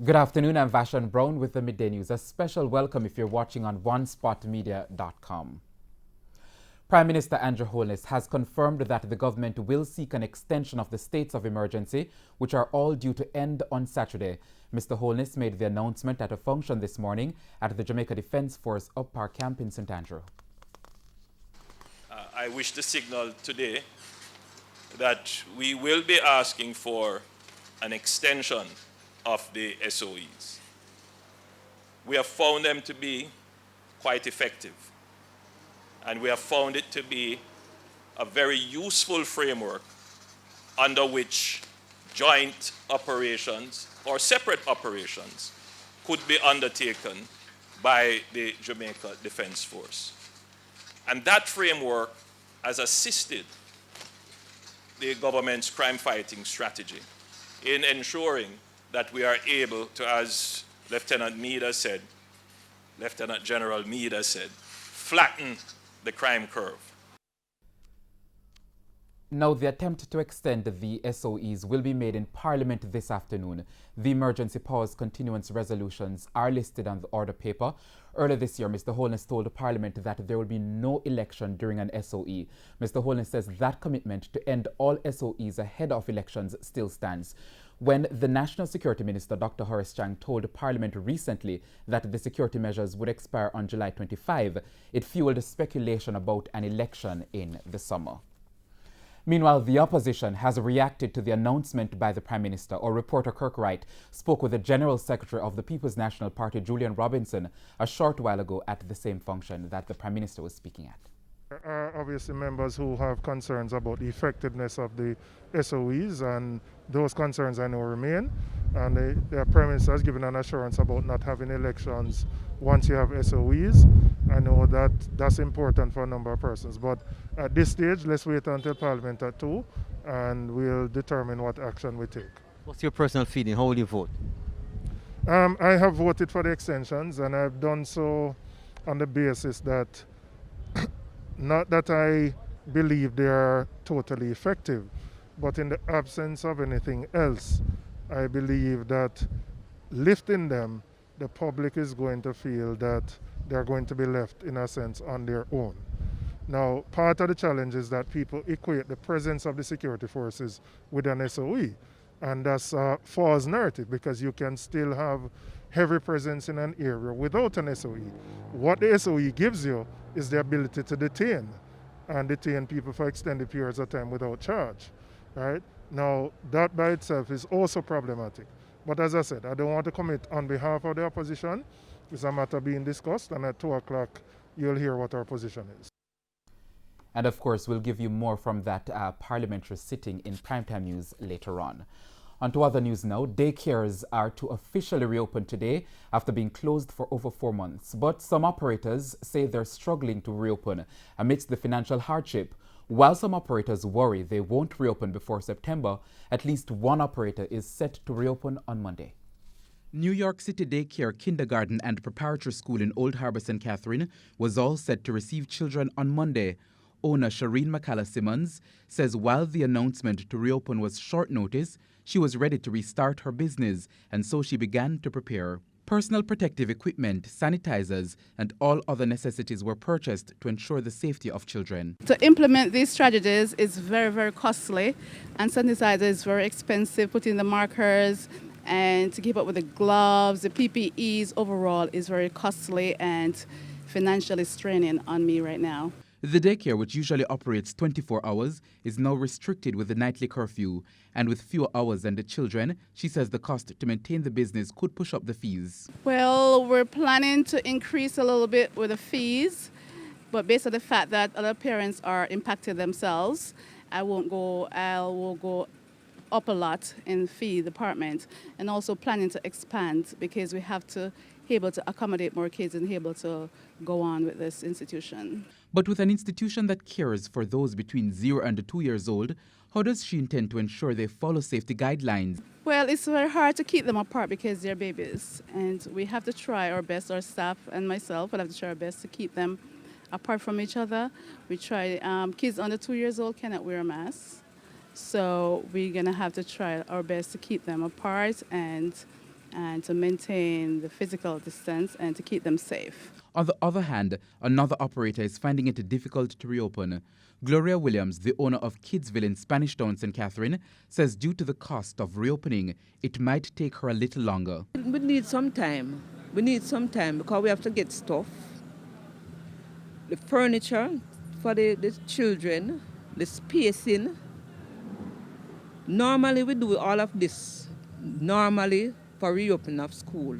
Good afternoon, I'm Vashon Brown with the Midday News. A special welcome if you're watching on onespotmedia.com. Prime Minister Andrew Holness has confirmed that the government will seek an extension of the states of emergency, which are all due to end on Saturday. Mr. Holness made the announcement at a function this morning at the Jamaica Defence Force Up Park Camp in St. Andrew. I wish to signal today that we will be asking for an extension of the SOEs. We have found them to be quite effective, and we have found it to be a very useful framework under which joint operations or separate operations could be undertaken by the Jamaica Defence Force. And that framework has assisted the government's crime-fighting strategy in ensuring that we are able to, as Lieutenant General Meade has said, flatten the crime curve. Now, the attempt to extend the SOEs will be made in Parliament this afternoon. The emergency powers continuance resolutions are listed on the order paper. Earlier this year, Mr. Holness told Parliament that there will be no election during an SOE. Mr. Holness says that commitment to end all SOEs ahead of elections still stands. When the National Security Minister, Dr. Horace Chang, told Parliament recently that the security measures would expire on July 25, it fueled speculation about an election in the summer. Meanwhile, the opposition has reacted to the announcement by the Prime Minister. Our reporter Kirk Wright spoke with the General Secretary of the People's National Party, Julian Robinson, a short while ago at the same function that the Prime Minister was speaking at. There are obviously members who have concerns about the effectiveness of the SOEs, and those concerns I know remain. And the Prime Minister has given an assurance about not having elections once you have SOEs. I know that that's important for a number of persons. But at this stage, let's wait until Parliament at 2 and we'll determine what action we take. What's your personal feeling? How will you vote? I have voted for the extensions, and I've done so on the basis that not that I believe they are totally effective, but in the absence of anything else, I believe that lifting them, the public is going to feel that they're going to be left, in a sense, on their own. Now, part of the challenge is that people equate the presence of the security forces with an SOE, and that's a false narrative, because you can still have heavy presence in an area without an SOE. What the SOE gives you is the ability to detain people for extended periods of time without charge, right? Now, that by itself is also problematic. But as I said, I don't want to commit on behalf of the opposition. It's a matter being discussed, and at 2 o'clock, you'll hear what our position is. And of course, we'll give you more from that parliamentary sitting in primetime news later on. On to other news now. Daycares are to officially reopen today after being closed for over 4 months. But some operators say they're struggling to reopen amidst the financial hardship. While some operators worry they won't reopen before September, at least one operator is set to reopen on Monday. New York City Daycare Kindergarten and Preparatory School in Old Harbor, St. Catherine was all set to receive children on Monday. Owner Shireen McCalla-Simmons says while the announcement to reopen was short notice, she was ready to restart her business, and so she began to prepare. Personal protective equipment, sanitizers, and all other necessities were purchased to ensure the safety of children. To implement these strategies is very, very costly, and sanitizer is very expensive. Putting the markers and to keep up with the gloves, the PPEs overall is very costly and financially straining on me right now. The daycare, which usually operates 24 hours, is now restricted with the nightly curfew. And with fewer hours than the children, she says the cost to maintain the business could push up the fees. Well, we're planning to increase a little bit with the fees, but based on the fact that other parents are impacted themselves, I will go up a lot in fee department, and also planning to expand because we have to be able to accommodate more kids and be able to go on with this institution. But with an institution that cares for those between 0 and 2 years old, how does she intend to ensure they follow safety guidelines? Well, it's very hard to keep them apart because they're babies, and we have to try our best, our staff and myself will have to try our best to keep them apart from each other. We try, kids under 2 years old cannot wear a mask, so we're going to have to try our best to keep them apart and and to maintain the physical distance and to keep them safe. On the other hand, another operator is finding it difficult to reopen. Gloria Williams, the owner of Kidsville in Spanish Town, St. Catherine, says due to the cost of reopening, it might take her a little longer. We need some time. We need some time because we have to get stuff, the furniture for the children, the spacing. Normally we do all of this, normally for reopening of school.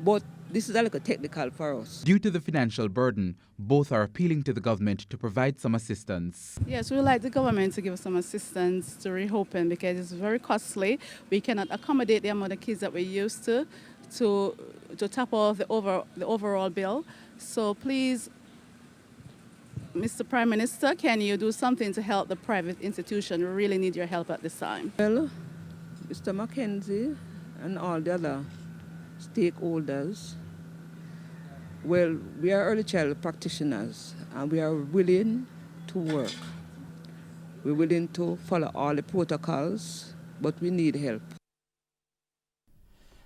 But this is a little technical for us. Due to the financial burden, both are appealing to the government to provide some assistance. Yes, we would like the government to give us some assistance to reopen because it's very costly. We cannot accommodate the amount of kids that we used to top off the overall bill. So please, Mr. Prime Minister, can you do something to help the private institution? We really need your help at this time. Well, Mr. Mackenzie and all the other stakeholders, well, we are early child practitioners and we are willing to work. We're willing to follow all the protocols, but we need help.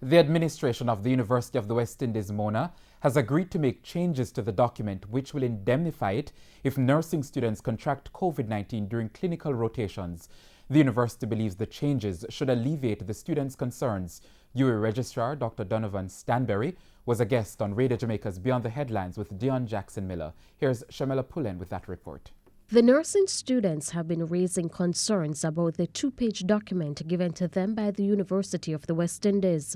The administration of the University of the West Indies, Mona, has agreed to make changes to the document which will indemnify it if nursing students contract COVID-19 during clinical rotations. The university believes the changes should alleviate the students' concerns. UWI Registrar Dr. Donovan Stanberry was a guest on Radio Jamaica's Beyond the Headlines with Dion Jackson Miller. Here's Shamela Pullen with that report. The nursing students have been raising concerns about the two-page document given to them by the University of the West Indies.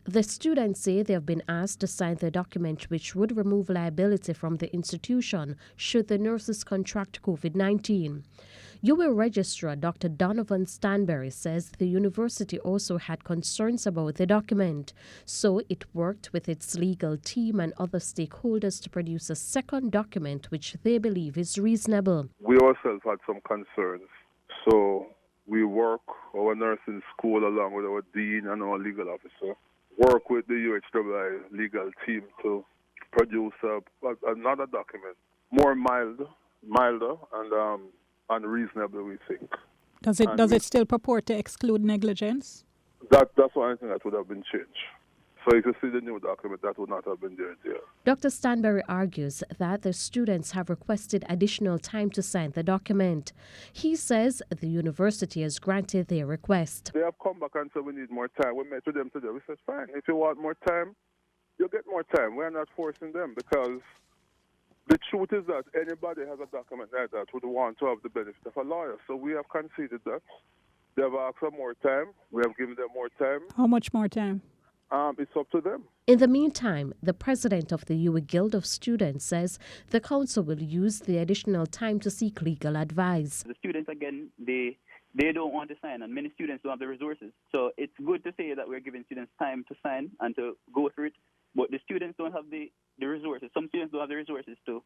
The students say they have been asked to sign the document which would remove liability from the institution should the nurses contract COVID-19. UWI Registrar Dr. Donovan Stanberry says the university also had concerns about the document, so it worked with its legal team and other stakeholders to produce a second document which they believe is reasonable. We ourselves had some concerns, so we work our nursing school along with our dean and our legal officer, work with the UHWI legal team to produce another document, more milder and reasonable, we think. Does it still purport to exclude negligence? That's one thing that would have been changed. So if you see the new document, that would not have been there. Dr. Stanberry argues that the students have requested additional time to sign the document. He says the university has granted their request. They have come back and said we need more time. We met with them today. We said, fine, if you want more time, you'll get more time. We're not forcing them because the truth is that anybody has a document like that would want to have the benefit of a lawyer. So we have conceded that. They have asked for more time. We have given them more time. How much more time? It's up to them. In the meantime, the president of the UWI Guild of Students says the council will use the additional time to seek legal advice. The students, again, they don't want to sign, and many students don't have the resources. So it's good to say that we're giving students time to sign and to go through it, but the students don't have the resources. Some students don't have the resources to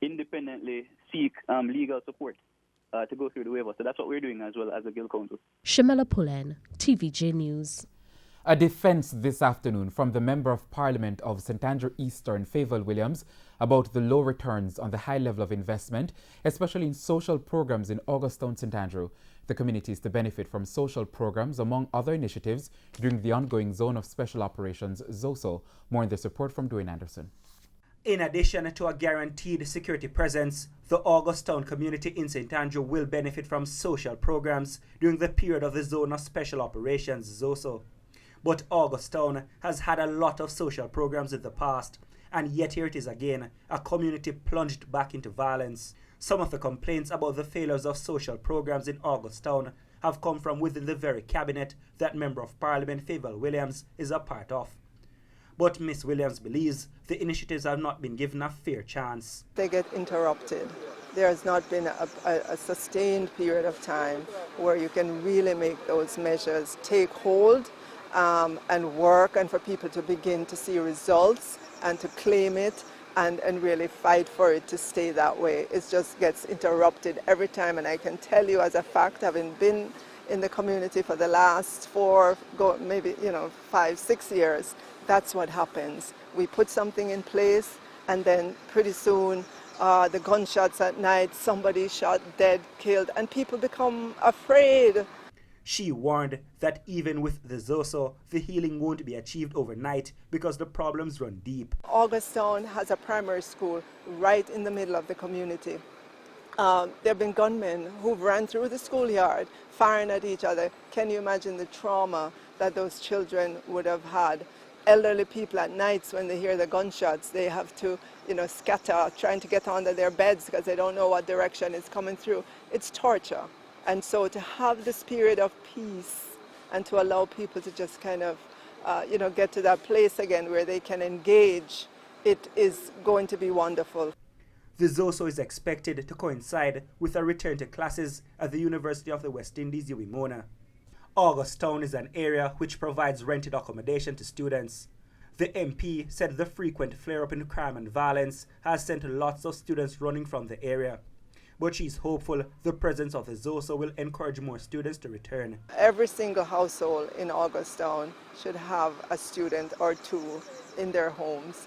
independently seek legal support to go through the waiver. So that's what we're doing as well as a Guild Council. Shamela Pullen, TVJ News. A defense this afternoon from the Member of Parliament of St. Andrew Eastern, Favour Williams, about the low returns on the high level of investment, especially in social programs in Augustown, St. Andrew. The community is to benefit from social programs, among other initiatives, during the ongoing Zone of Special Operations, ZOSO. More in this report from Dwayne Anderson. In addition to a guaranteed security presence, the Augustown community in St. Andrew will benefit from social programs during the period of the Zone of Special Operations, ZOSO. But Augustown has had a lot of social programs in the past, and yet here it is again, a community plunged back into violence. Some of the complaints about the failures of social programs in Augustown have come from within the very cabinet that Member of Parliament Favour Williams is a part of. But Ms. Williams believes the initiatives have not been given a fair chance. They get interrupted. There has not been a sustained period of time where you can really make those measures take hold and work, and for people to begin to see results and to claim it and really fight for it to stay that way. It just gets interrupted every time, and I can tell you as a fact, having been in the community for the last 5, 6 years, that's what happens. We put something in place, and then pretty soon the gunshots at night, somebody shot, dead, killed, and people become afraid. She warned that even with the ZOSO, the healing won't be achieved overnight because the problems run deep. Augustown has a primary school right in the middle of the community. There have been gunmen who've ran through the schoolyard firing at each other. Can you imagine the trauma that those children would have had? Elderly people at nights, when they hear the gunshots, they have to, scatter, trying to get under their beds because they don't know what direction is coming through. It's torture. And so to have this period of peace and to allow people to just kind of, get to that place again where they can engage, it is going to be wonderful. The ZOSO is expected to coincide with a return to classes at the University of the West Indies, Uwimona. Augustown is an area which provides rented accommodation to students. The MP said the frequent flare-up in crime and violence has sent lots of students running from the area. But she's hopeful the presence of the ZOSO will encourage more students to return. Every single household in Augustown should have a student or two in their homes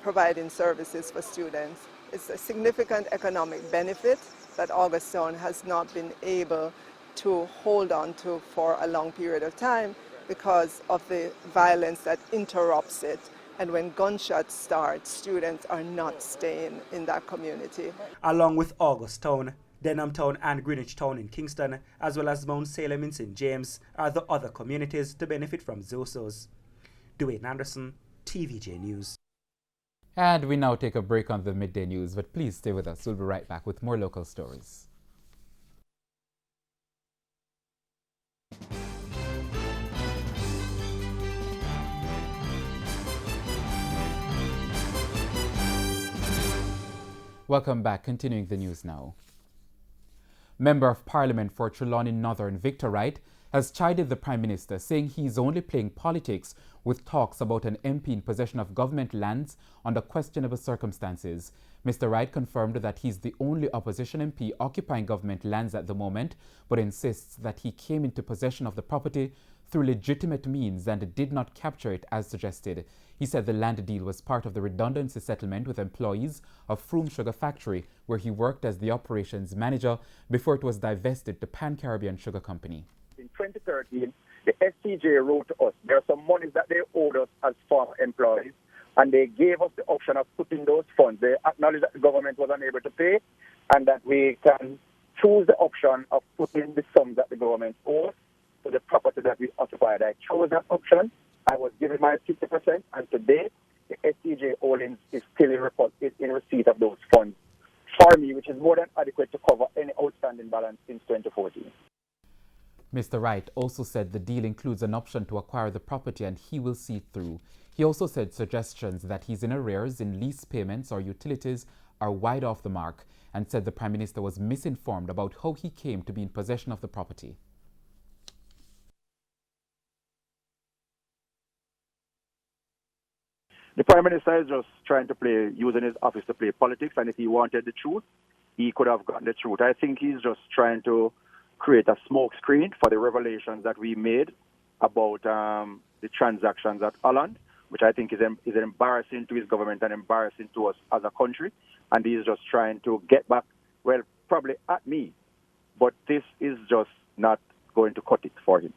providing services for students. It's a significant economic benefit that Augustown has not been able to hold on to for a long period of time because of the violence that interrupts it. And when gunshots start, students are not staying in that community. Along with Augustown, Denhamtown and Greenwich Town in Kingston, as well as Mount Salem in St. James, are the other communities to benefit from ZOSOs. Dwayne Anderson, TVJ News. And we now take a break on the midday news, but please stay with us. We'll be right back with more local stories. Welcome back. Continuing the news now. Member of Parliament for Trelawney Northern, Victor Wright, has chided the Prime Minister, saying he is only playing politics with talks about an MP in possession of government lands under questionable circumstances. Mr. Wright confirmed that he's the only opposition MP occupying government lands at the moment, but insists that he came into possession of the property through legitimate means and did not capture it as suggested. He said the land deal was part of the redundancy settlement with employees of Froome Sugar Factory, where he worked as the operations manager before it was divested to Pan-Caribbean Sugar Company. In 2013, the SCJ wrote to us. There are some monies that they owed us as former employees, and they gave us the option of putting those funds. They acknowledged that the government was unable to pay, and that we can choose the option of putting the sums that the government owes to the property that we occupied. I chose that option. I was given my 50%, and today the SCJ holdings is still in receipt of those funds for me, which is more than adequate to cover any outstanding balance since 2014. Mr. Wright also said the deal includes an option to acquire the property and he will see it through. He also said suggestions that he's in arrears in lease payments or utilities are wide off the mark, and said the Prime Minister was misinformed about how he came to be in possession of the property. The Prime Minister is just trying to using his office to play politics, and if he wanted the truth, he could have gotten the truth. I think he's just trying to create a smoke screen for the revelations that we made about the transactions at Holland, which I think is embarrassing to his government and embarrassing to us as a country. And he's just trying to get back, well, probably at me. But this is just not going to cut it for him.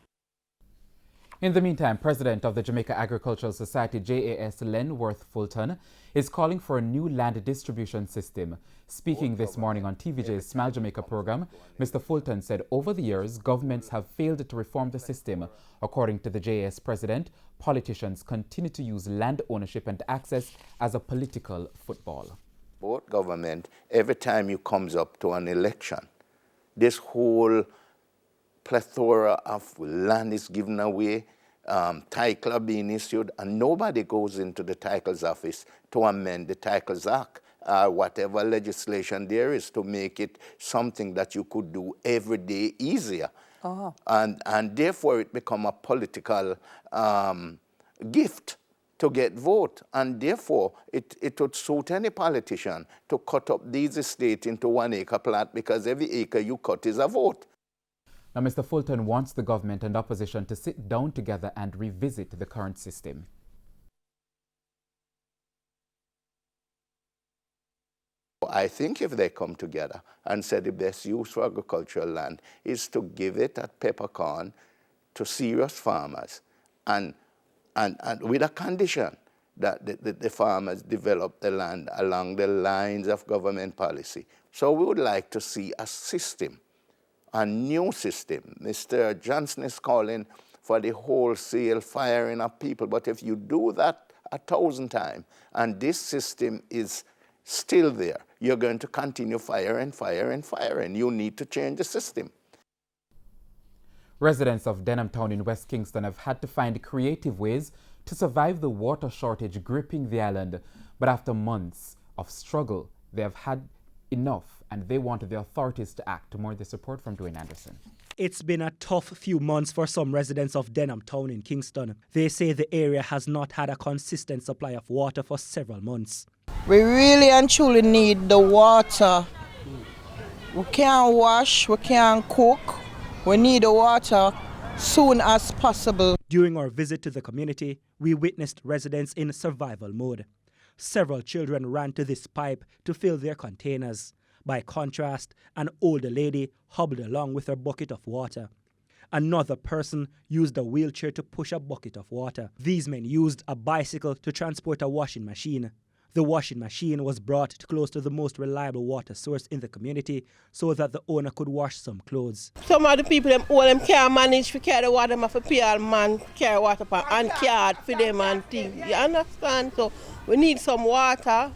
In the meantime, President of the Jamaica Agricultural Society, JAS Lenworth Fulton, is calling for a new land distribution system. Speaking this morning on TVJ's Smile Jamaica program, Mr. Fulton said over the years, governments have failed to reform the system. According to the JAS president, politicians continue to use land ownership and access as a political football. Both government, every time you comes up to an election, this whole plethora of land is given away, title are being issued, and nobody goes into the titles office to amend the Titles Act, whatever legislation there is to make it something that you could do every day easier. Oh. And therefore it become a political gift to get vote, and therefore it would suit any politician to cut up these estates into 1 acre plat, because every acre you cut is a vote. Now, Mr. Fulton wants the government and opposition to sit down together and revisit the current system. I think if they come together and say the best use for agricultural land is to give it at peppercorn to serious farmers and with a condition that the farmers develop the land along the lines of government policy. So we would like to see a system, a new system. Mr. Johnson is calling for the wholesale firing of people, but if you do that 1,000 times and this system is still there, you're going to continue firing. You need to change the system. Residents of Denham Town in West Kingston have had to find creative ways to survive the water shortage gripping the island. But after months of struggle, they have had enough and they want the authorities to act. More the support from Dwayne Anderson. It's been a tough few months for some residents of Denham Town in Kingston. They say the area has not had a consistent supply of water for several months. We really and truly need the water. We can't wash, we can't cook. We need the water soon as possible. During our visit to the community, we witnessed residents in survival mode. Several children ran to this pipe to fill their containers. By contrast, an older lady hobbled along with her bucket of water. Another person used a wheelchair to push a bucket of water. These men used a bicycle to transport a washing machine. The washing machine was brought close to the most reliable water source in the community so that the owner could wash some clothes. Some of the people them can't manage to carry water, them have to pay all man carry water and card for them and things. You understand? So we need some water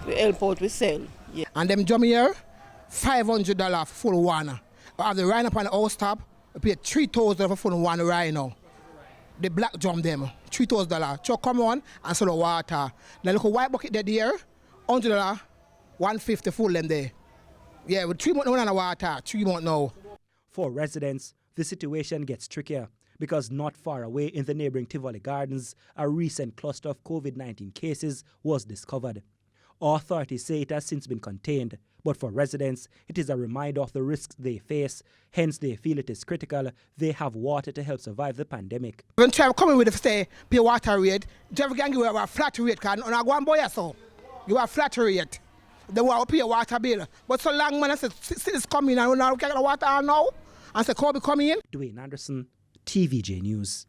to help out we sell. Yeah. And them drum here, $500 for full one. I have the rhino up on the house top, we pay $3,000 for full one rhino. The black drum them, $3,000. So come on and sell the water. Now look at white bucket there, $100, $150 full them there. Yeah, with 3 months on the water, 3 months now. For residents, the situation gets trickier because not far away in the neighboring Tivoli Gardens, a recent cluster of COVID-19 cases was discovered. Authorities say it has since been contained, but for residents, it is a reminder of the risks they face. Hence, they feel it is critical they have water to help survive the pandemic. When try coming with the stay, pay water rate, Jeff can give you a flat rate, because on a one boy so you have flat rate. They will pay a water bill. But so long man I said it's coming and we now get the water now. And say Kobe come in. Dwayne Anderson, TVJ News.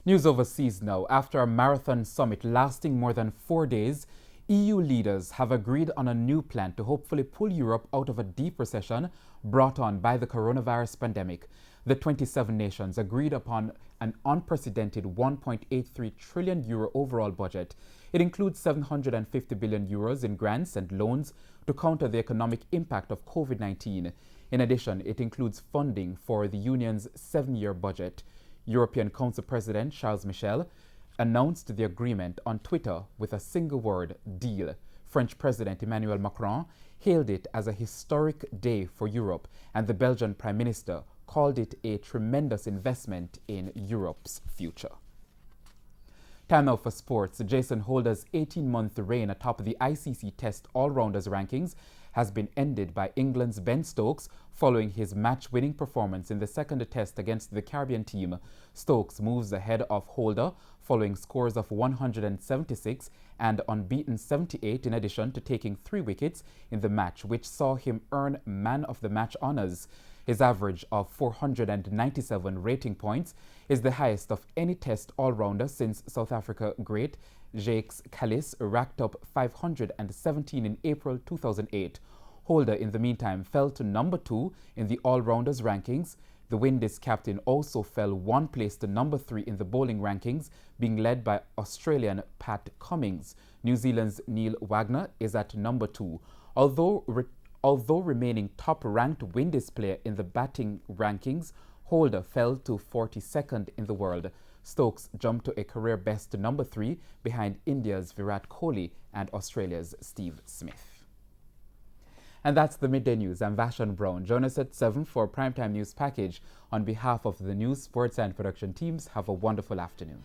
News overseas now. After a marathon summit lasting more than 4 days, EU leaders have agreed on a new plan to hopefully pull Europe out of a deep recession brought on by the coronavirus pandemic. The 27 nations agreed upon an unprecedented €1.83 trillion overall budget. It includes €750 billion in grants and loans to counter the economic impact of COVID-19. In addition, it includes funding for the Union's 7-year budget. European Council President Charles Michel announced the agreement on Twitter with a single word, deal. French President Emmanuel Macron hailed it as a historic day for Europe, and the Belgian Prime Minister called it a tremendous investment in Europe's future. Time now for sports. Jason Holder's 18-month reign atop the ICC Test All-Rounders rankings has been ended by England's Ben Stokes following his match-winning performance in the second test against the Caribbean team. Stokes moves ahead of Holder following scores of 176 and unbeaten 78 in addition to taking 3 wickets in the match, which saw him earn Man of the Match honours. His average of 497 rating points is the highest of any Test all-rounder since South Africa great Jacques Kallis racked up 517 in April 2008. Holder, in the meantime, fell to number 2 in the all-rounders rankings. The Windies captain also fell 1 place to number 3 in the bowling rankings, being led by Australian Pat Cummins. New Zealand's Neil Wagner is at number 2. Although remaining top-ranked Windies player in the batting rankings, Holder fell to 42nd in the world. Stokes jumped to a career-best number 3 behind India's Virat Kohli and Australia's Steve Smith. And that's the Midday News. I'm Vashon Brown. Join us at 7 for Primetime News Package. On behalf of the news, sports and production teams, have a wonderful afternoon.